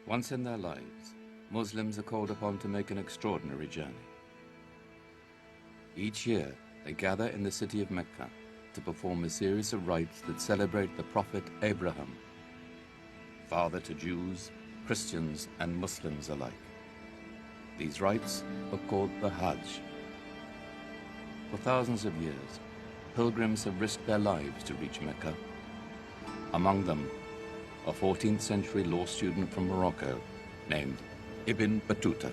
Once in their lives, Muslims are called upon to make an extraordinary journey. Each year, they gather in the city of Mecca to perform a series of rites that celebrate the Prophet Abraham, father to Jews, Christians, and Muslims alike. These rites are called the Hajj. For thousands of years, pilgrims have risked their lives to reach Mecca. Among them, a 14th century law student from Morocco named Ibn Battuta.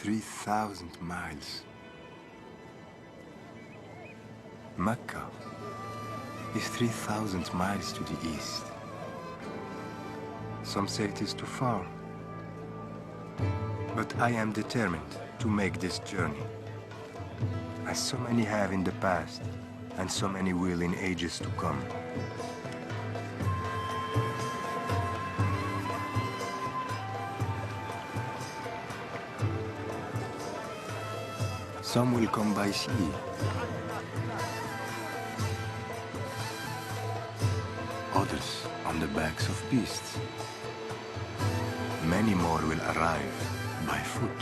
"3,000 miles. Mecca is 3,000 miles to the east. Some say it is too far. But I am determined to make this journey, as so many have in the past, and so many will in ages to come. Some will come by sea. Others on the backs of beasts. Many more will arrive by foot.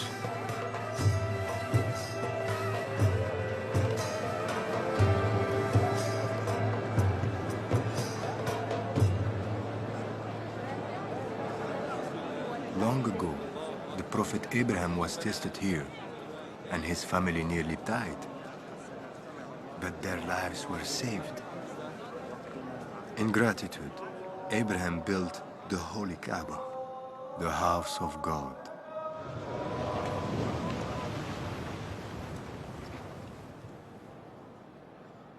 Long ago, the Prophet Abraham was tested here, and his family nearly died. But their lives were saved. In gratitude, Abraham built the Holy Kaaba, the house of God.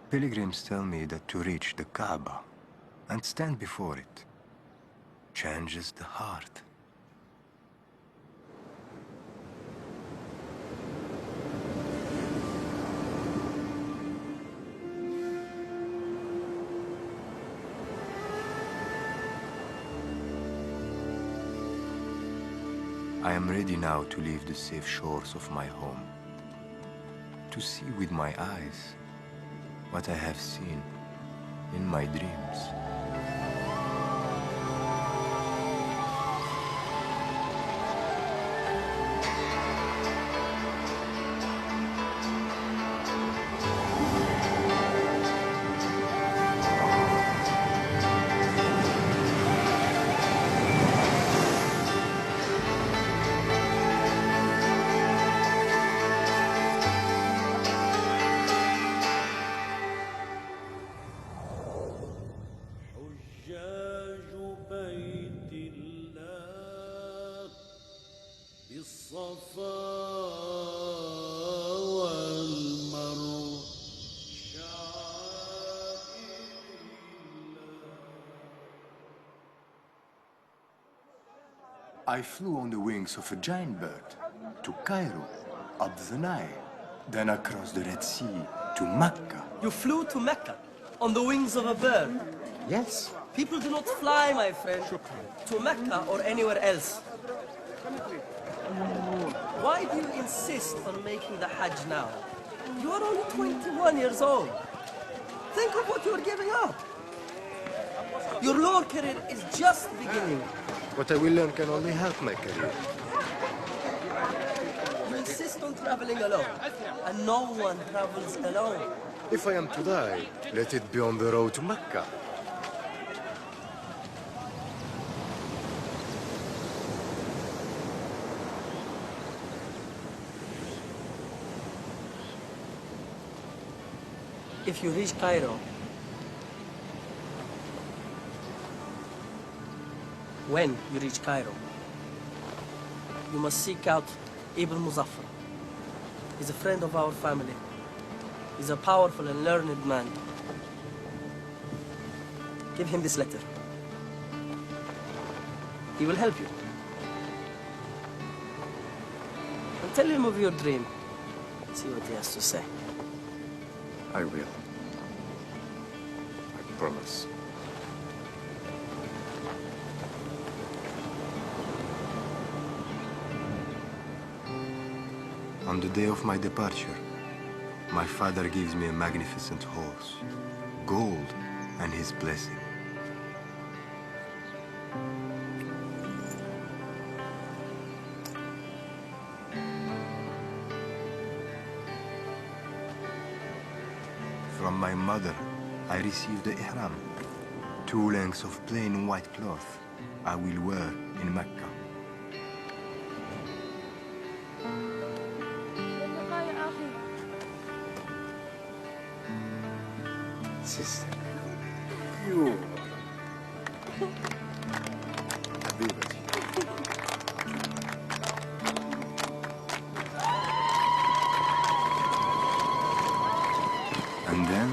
Pilgrims tell me that to reach the Kaaba and stand before it changes the heart. I am ready now to leave the safe shores of my home, to see with my eyes what I have seen in my dreams. I flew on the wings of a giant bird to Cairo, up the Nile, then across the Red Sea to Mecca. You flew to Mecca on the wings of a bird? Yes. People do not fly, my friend, to Mecca or anywhere else. Why do you insist on making the Hajj now? You are only 21 years old. Think of what you are giving up. Your law career is just beginning. What I will learn can only help my career. You insist on traveling alone, and no one travels alone. If I am to die, let it be on the road to Mecca. If you reach Cairo, when you reach Cairo, you must seek out Ibn Muzaffar. He's a friend of our family. He's a powerful and learned man. Give him this letter. He will help you. And tell him of your dream. See what he has to say. I will. I promise. On the day of my departure, my father gives me a magnificent horse, gold, and his blessing. From my mother, I received the ihram, 2 lengths of plain white cloth I will wear in Mecca. Sister. You. حبيبتي. And then,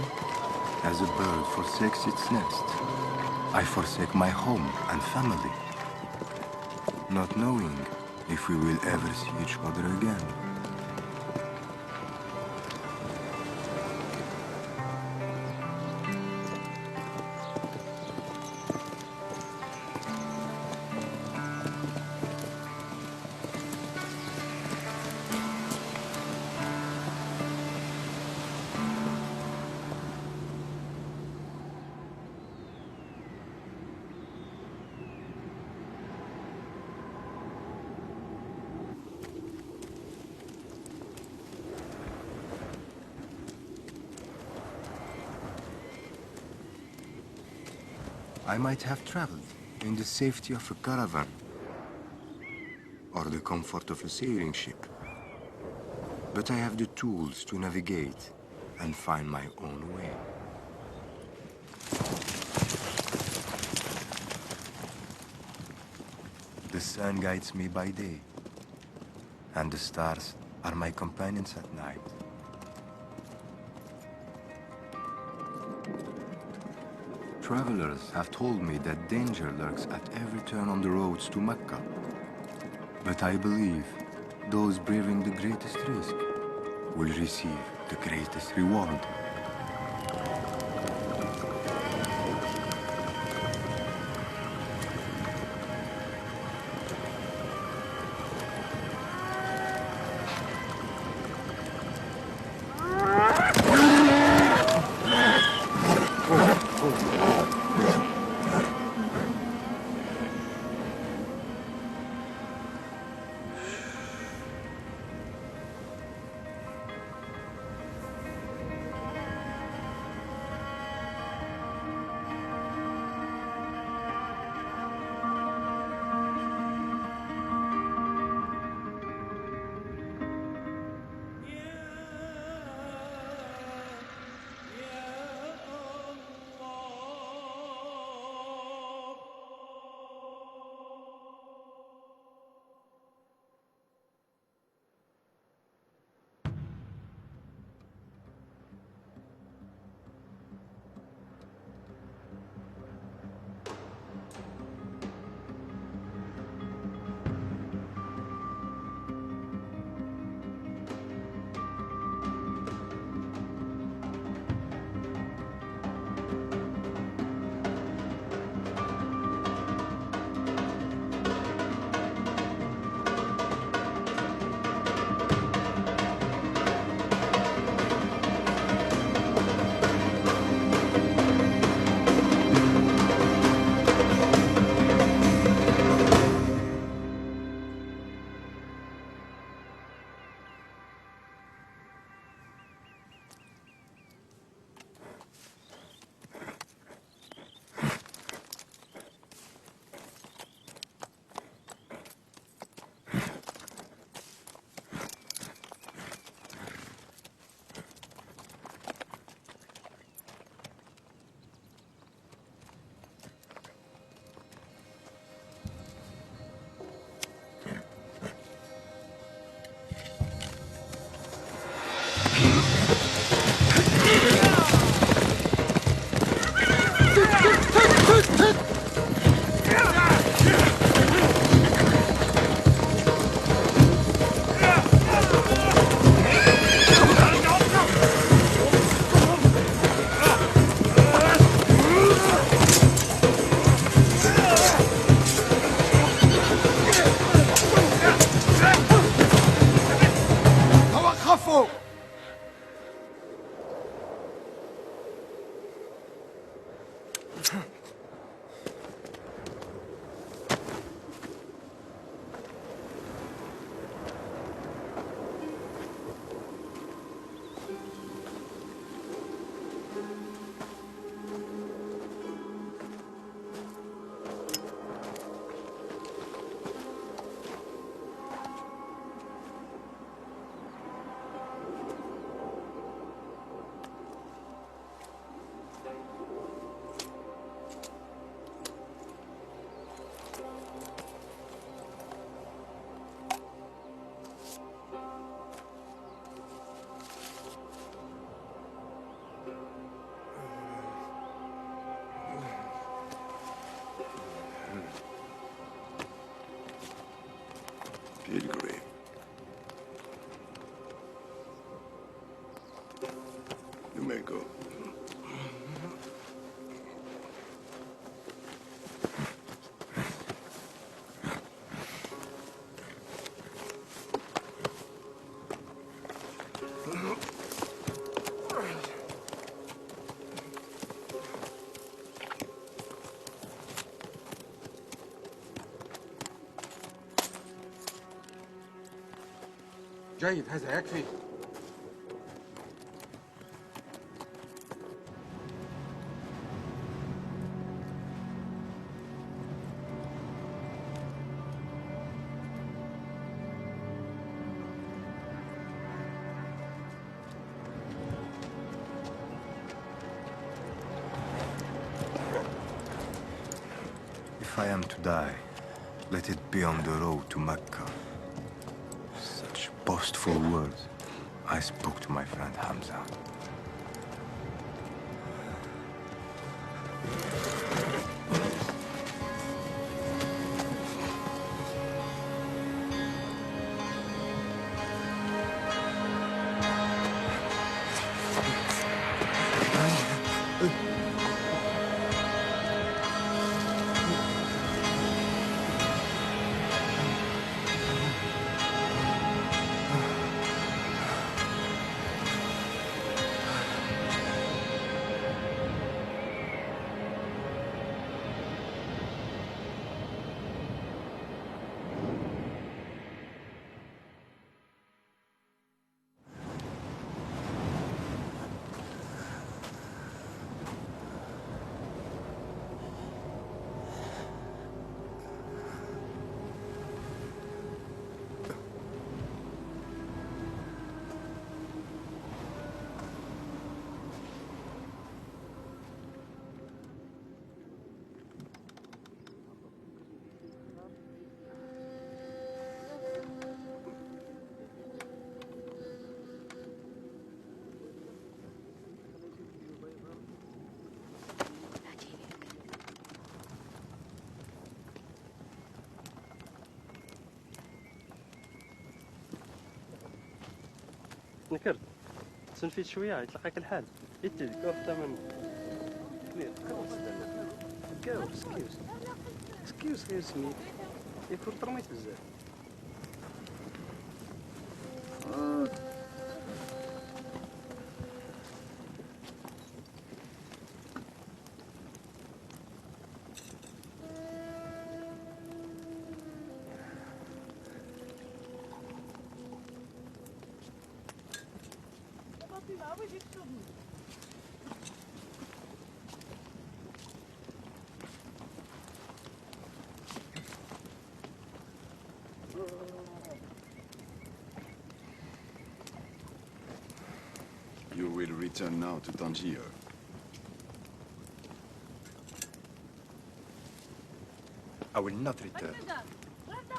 as a bird forsakes its nest, I forsake my home and family, not knowing if we will ever see each other again. I might have traveled in the safety of a caravan or the comfort of a sailing ship, but I have the tools to navigate and find my own way. The sun guides me by day, and the stars are my companions at night. Travelers have told me that danger lurks at every turn on the roads to Mecca. But I believe those braving the greatest risk will receive the greatest reward. pilgrim. You may go. جيد، هذا يكفي. If I am to die, let it be on the road to Mecca. Such boastful words I spoke to my friend Hamza. نكرت تنفيت شويه يتلقاك الحال يتذكر الثمن كبير سكيوس غير سميت يكون طرميت بزاف You will return now to Tangier. I will not return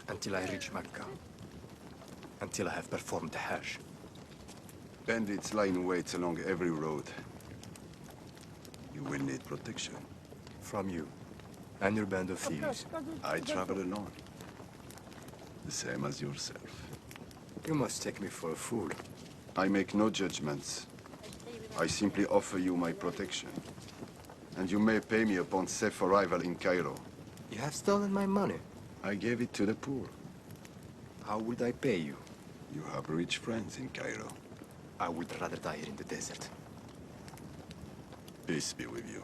until I reach Mecca, until I have performed the Hajj. Bandits lie in wait along every road. You will need protection. From you and your band of thieves. I travel alone. The same as yourself. You must take me for a fool. I make no judgments. I simply offer you my protection. And you may pay me upon safe arrival in Cairo. You have stolen my money. I gave it to the poor. How would I pay you? You have rich friends in Cairo. I would rather die here in the desert. Peace be with you.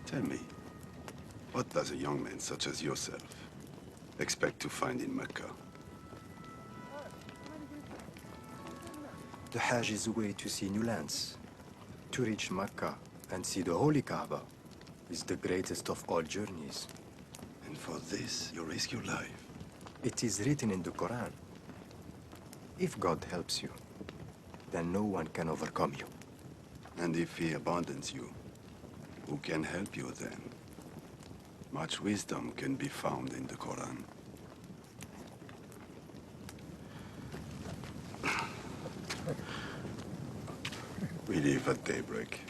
Tell me, what does a young man such as yourself expect to find in Mecca? The Hajj is a way to see new lands. To reach Mecca and see the Holy Kaaba is the greatest of all journeys. And for this, you risk your life. It is written in the Quran. If God helps you, then no one can overcome you. And if he abandons you, who can help you then? Much wisdom can be found in the Quran. We leave at daybreak.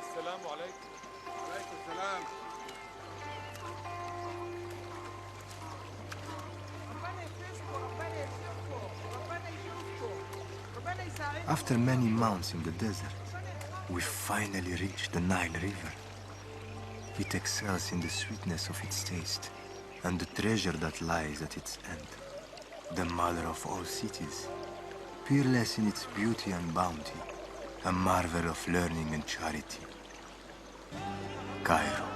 السلام عليكم. وعليكم السلام. After many months in the desert, we finally reached the Nile River. It excels in the sweetness of its taste and the treasure that lies at its end. The mother of all cities, peerless in its beauty and bounty, a marvel of learning and charity. Cairo.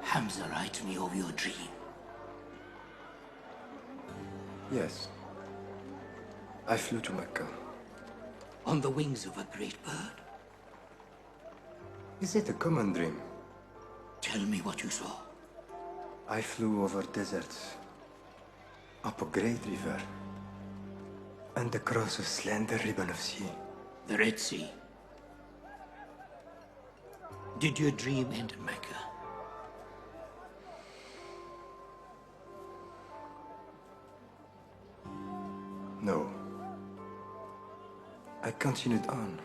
Hamza, write me of your dream. Yes. I flew to Mecca. On the wings of a great bird. Is it a common dream? Tell me what you saw. I flew over deserts, up a great river, and across a slender ribbon of sea. The Red Sea. Did your dream end in Mecca? No. I continued on.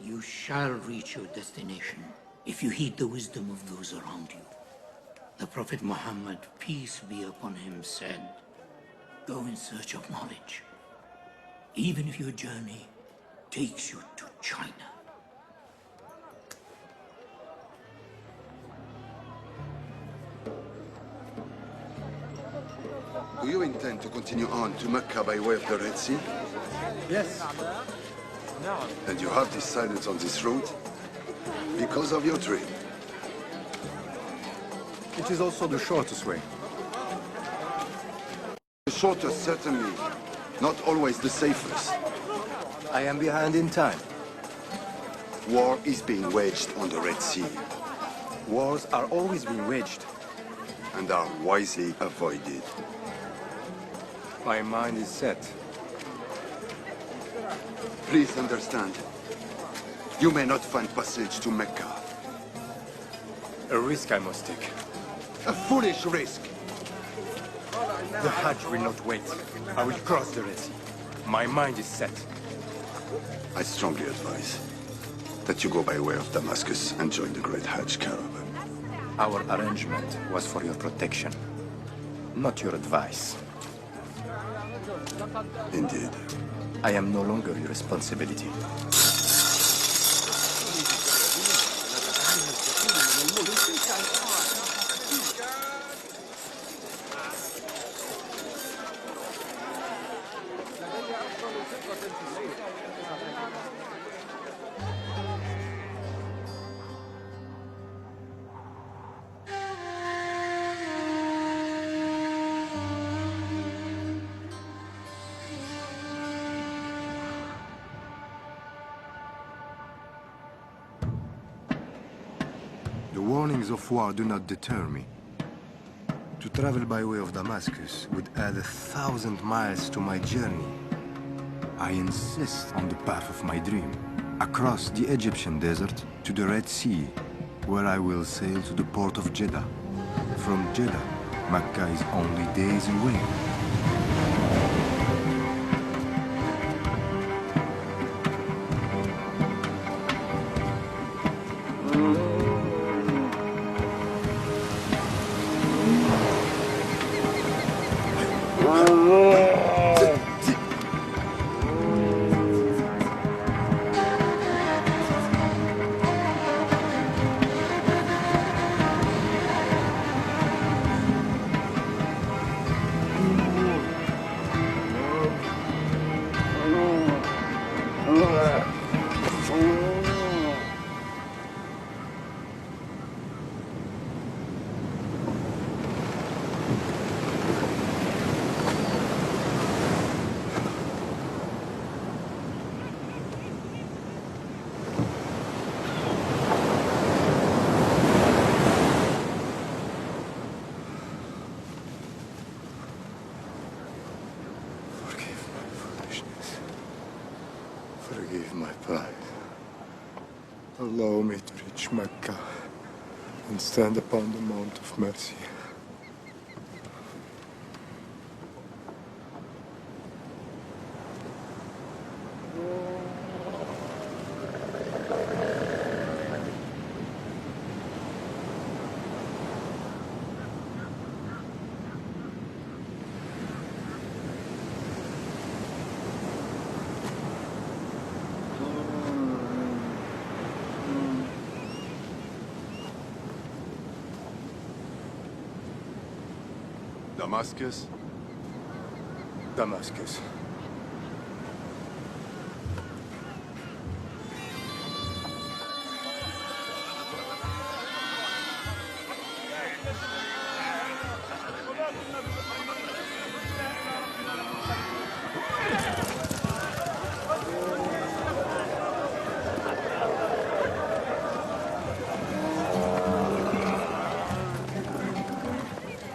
You shall reach your destination if you heed the wisdom of those around you. The Prophet Muhammad, peace be upon him, said, go in search of knowledge, even if your journey takes you to China. Do you intend to continue on to Mecca by way of the Red Sea? Yes. And you have decided on this route because of your dream? It is also the shortest way. The shortest, certainly. Not always the safest. I am behind in time. War is being waged on the Red Sea Wars are always being waged. and are wisely avoided. My mind is set. Please understand. You may not find passage to Mecca. A risk I must take. A foolish risk. The Hajj will not wait. I will cross the Red Sea. My mind is set. I strongly advise that you go by way of Damascus and join the Great Hajj caravan. Our arrangement was for your protection, not your advice. Indeed. I am no longer your responsibility. The warnings of war do not deter me. To travel by way of Damascus would add 1,000 miles to my journey. I insist on the path of my dream, across the Egyptian desert to the Red Sea, where I will sail to the port of Jeddah. From Jeddah, Mecca is only days away. Forgive my pride. Allow me to reach Mecca and stand upon the Mount of Mercy. Damascus? Damascus.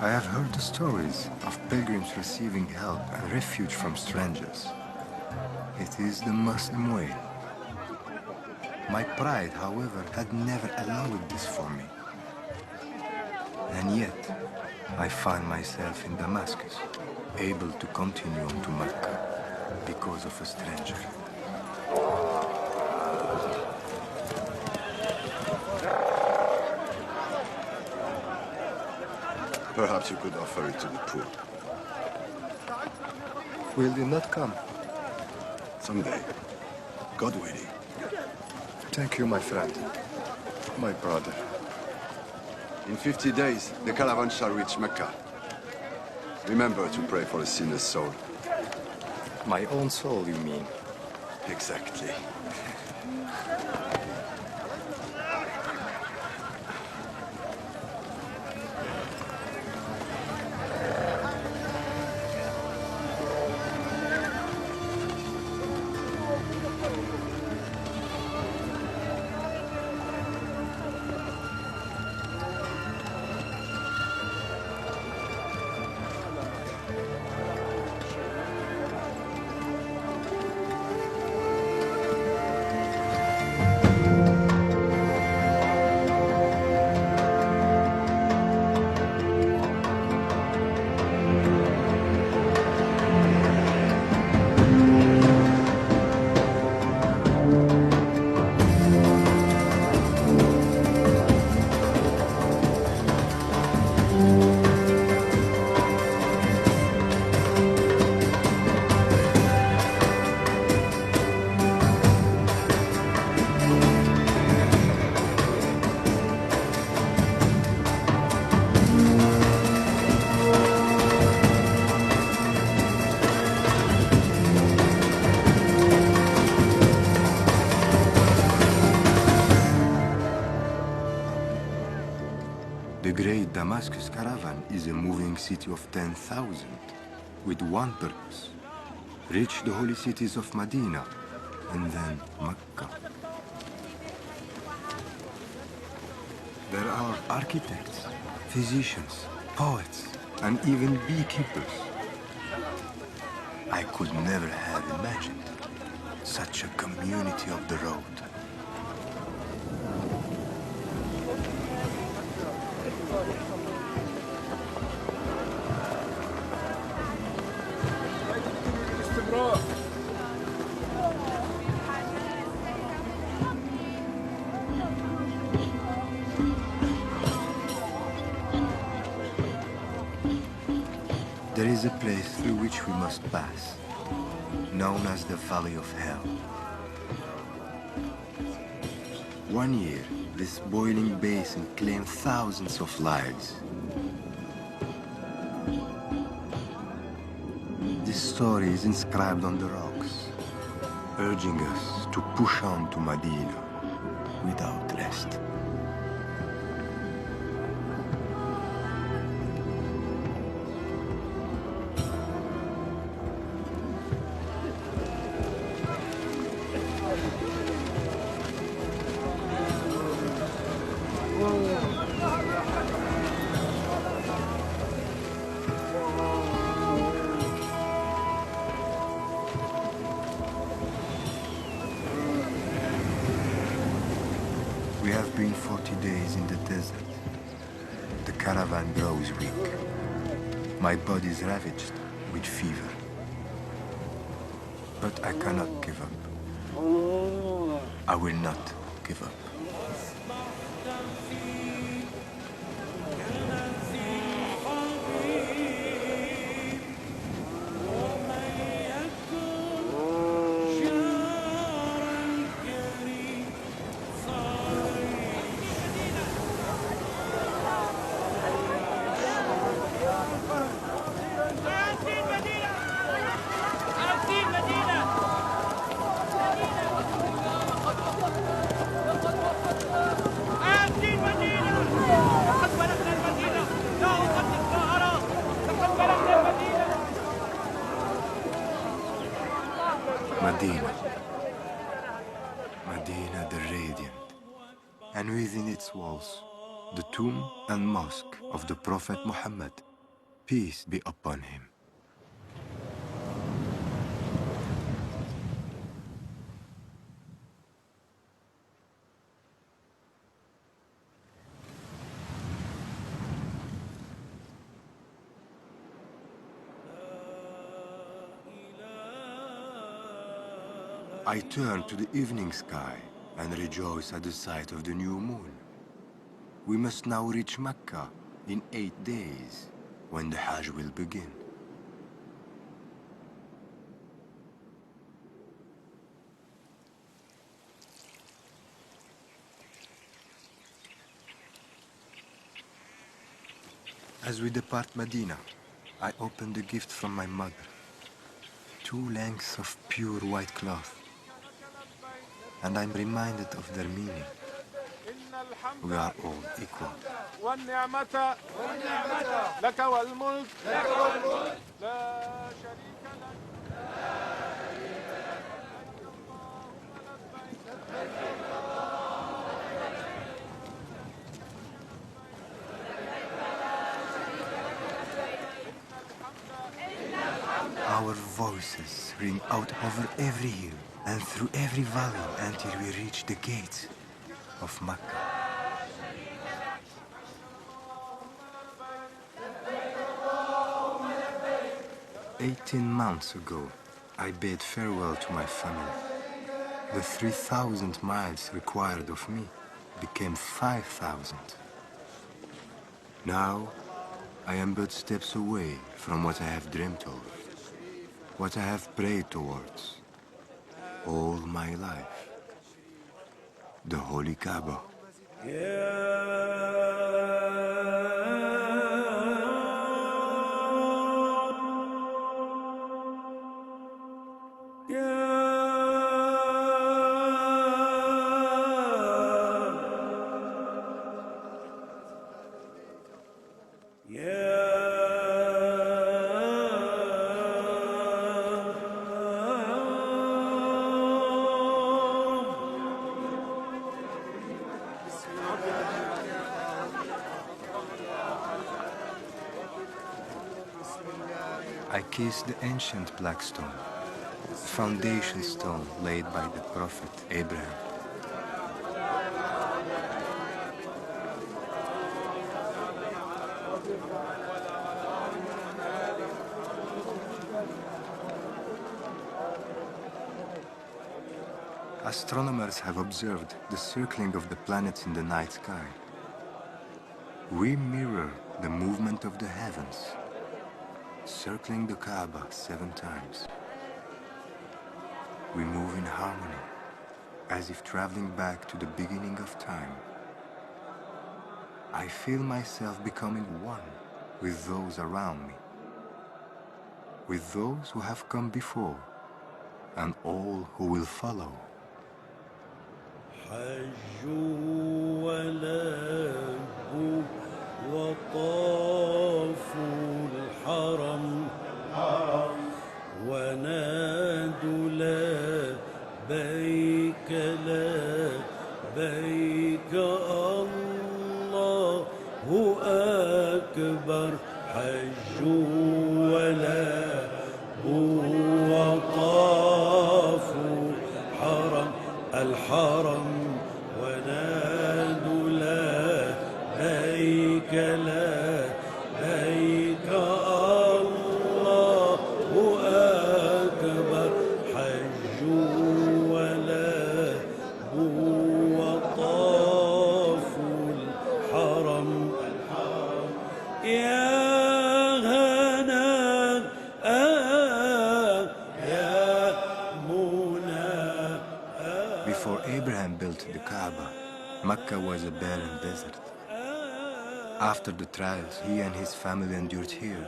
I have heard the stories of pilgrims receiving help and refuge from strangers. It is the Muslim way. My pride, however, had never allowed this for me. And yet, I find myself in Damascus, able to continue on to Mecca because of a stranger. Perhaps you could offer it to the poor. Will they not come? Someday. God willing. Thank you, my friend. My brother. In 50 days, the caravan shall reach Mecca. Remember to pray for a sinner's soul. My own soul, you mean? Exactly. The great Damascus caravan is a moving city of 10,000 with one purpose: reach the holy cities of Medina and then Mecca. There are architects, physicians, poets, and even beekeepers. I could never have imagined such a community of the road. There is a place through which we must pass, known as the Valley of Hell. One year, this boiling basin claimed thousands of lives. This story is inscribed on the rocks, urging us to push on to Medina without rest. We have been 40 days in the desert. The caravan grows weak. My body is ravaged with fever. But I cannot give up. I will not give up. Medina. Medina the Radiant. And within its walls, the tomb and mosque of the Prophet Muhammad, peace be upon him. I turn to the evening sky and rejoice at the sight of the new moon. We must now reach Mecca in 8 days, when the Hajj will begin. As we depart Medina, I open the gift from my mother. 2 lengths of pure white cloth. And I'm reminded of their meaning. We are all equal. والنعمة لك والملك لا شريك لك. Our voices ring out over every hill and through every valley until we reach the gates of Mecca. 18 months ago, I bade farewell to my family. The 3,000 miles required of me became 5,000. Now, I am but steps away from what I have dreamt of, what I have prayed towards all my life, the Holy Kaaba. I kissed the ancient black stone, the foundation stone laid by the prophet Abraham. Astronomers have observed the circling of the planets in the night sky. We mirror the movement of the heavens, circling the Kaaba 7 times. We move in harmony, as if traveling back to the beginning of time. I feel myself becoming one with those around me, with those who have come before, and all who will follow. حجوا ولبوا وطافوا الحرم ونادوا لبيك لبيك الله أكبر حجوا ولبوا وطافوا الحرم ونادوا لبيك لبيك الله أكبر حجوا ولبوا وطافوا الحرم يا Before Abraham built the Kaaba, Mecca was a barren desert. After the trials he and his family endured here,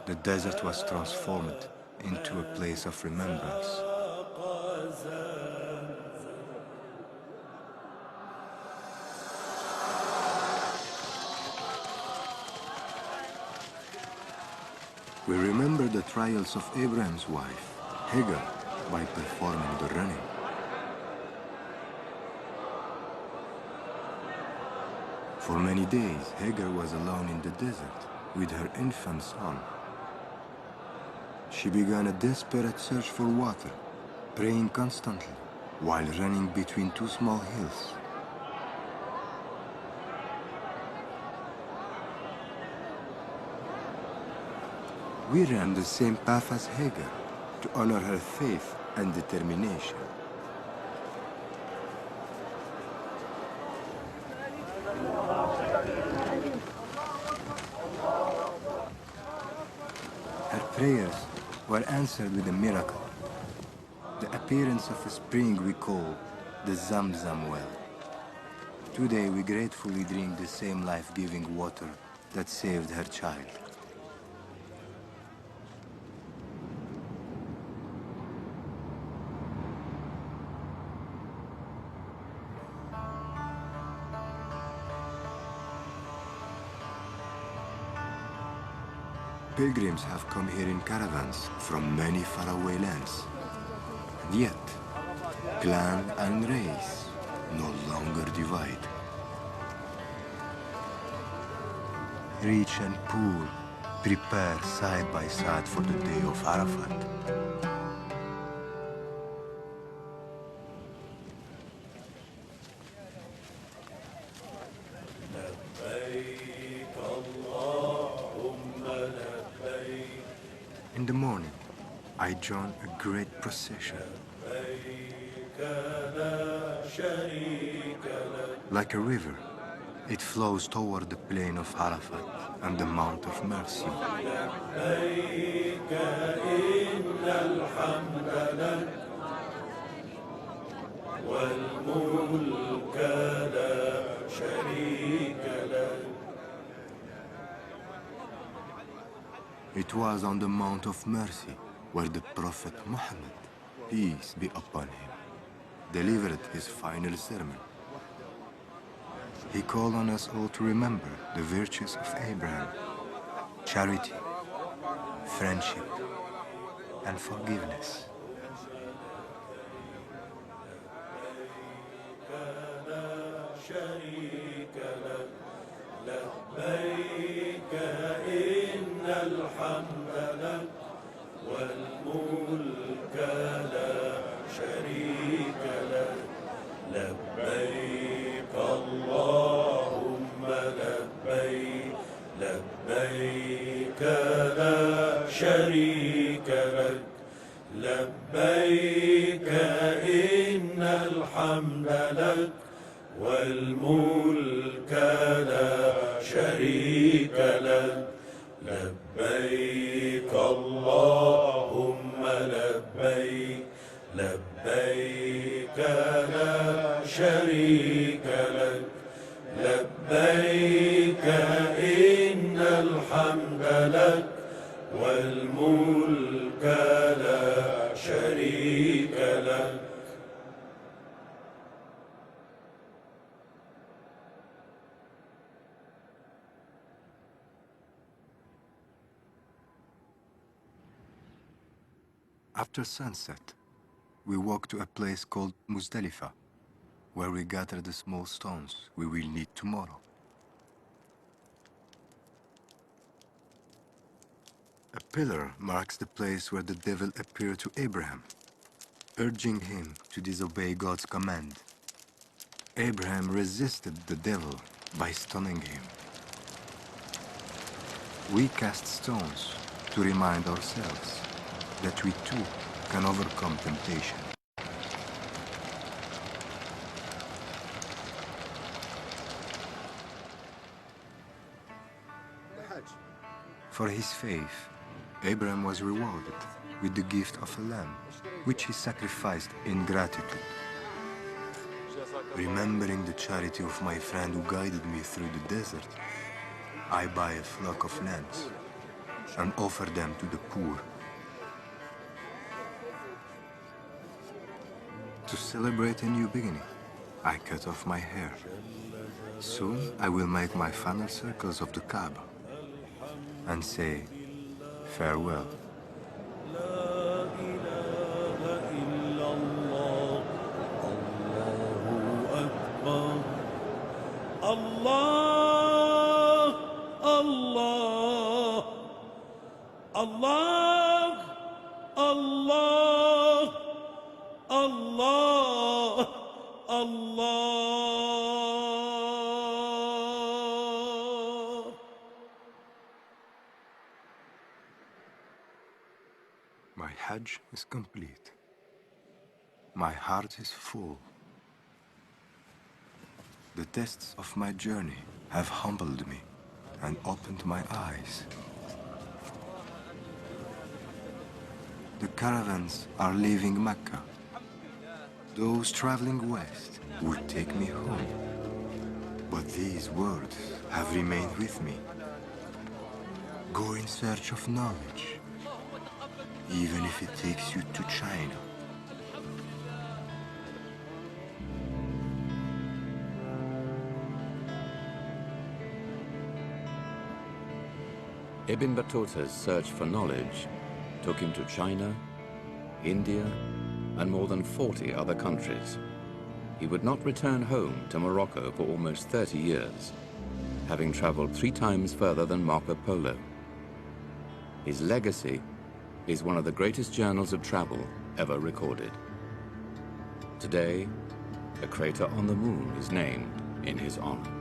the desert was transformed into a place of remembrance. We remember the trials of Abraham's wife, Hagar, by performing the running. For many days, Hagar was alone in the desert with her infant son. She began a desperate search for water, praying constantly while running between 2 small hills. We ran the same path as Hagar to honor her faith and determination. Her prayers were answered with a miracle, the appearance of a spring we call the Zamzam well. Today we gratefully drink the same life-giving water that saved her child. Pilgrims have come here in caravans from many faraway lands. And yet, clan and race no longer divide. Rich and poor prepare side by side for the day of Arafat. In the morning, I join a great procession. Like a river, it flows toward the plain of Arafat and the Mount of Mercy. It was on the Mount of Mercy where the Prophet Muhammad, peace be upon him, delivered his final sermon. He called on us all to remember the virtues of Abraham: charity, friendship, and forgiveness. لبيك إن الحمد لك الحمد لك والملك لا شريك لك لبيك اللهم لبيك لبيك لا شريك لك لبيك إن الحمد لك والملك لا شريك لك. After sunset, we walk to a place called Muzdalifa, where we gather the small stones we will need tomorrow. A pillar marks the place where the devil appeared to Abraham, urging him to disobey God's command. Abraham resisted the devil by stoning him. We cast stones to remind ourselves that we too can overcome temptation. For his faith, Abraham was rewarded with the gift of a lamb, which he sacrificed in gratitude. Remembering the charity of my friend who guided me through the desert, I buy a flock of lambs and offer them to the poor. To celebrate a new beginning, I cut off my hair. Soon I will make my final circles of the Kaaba and say farewell. Allah, Allah, Allah, Allah, Allah, Allah. My Hajj is complete. My heart is full. The tests of my journey have humbled me and opened my eyes. The caravans are leaving Mecca. Those traveling west will take me home. But these words have remained with me. Go in search of knowledge, even if it takes you to China. Ibn Battuta's search for knowledge took him to China, India, and more than 40 other countries. He would not return home to Morocco for almost 30 years, having traveled 3 times further than Marco Polo. His legacy is one of the greatest journals of travel ever recorded. Today, a crater on the moon is named in his honor.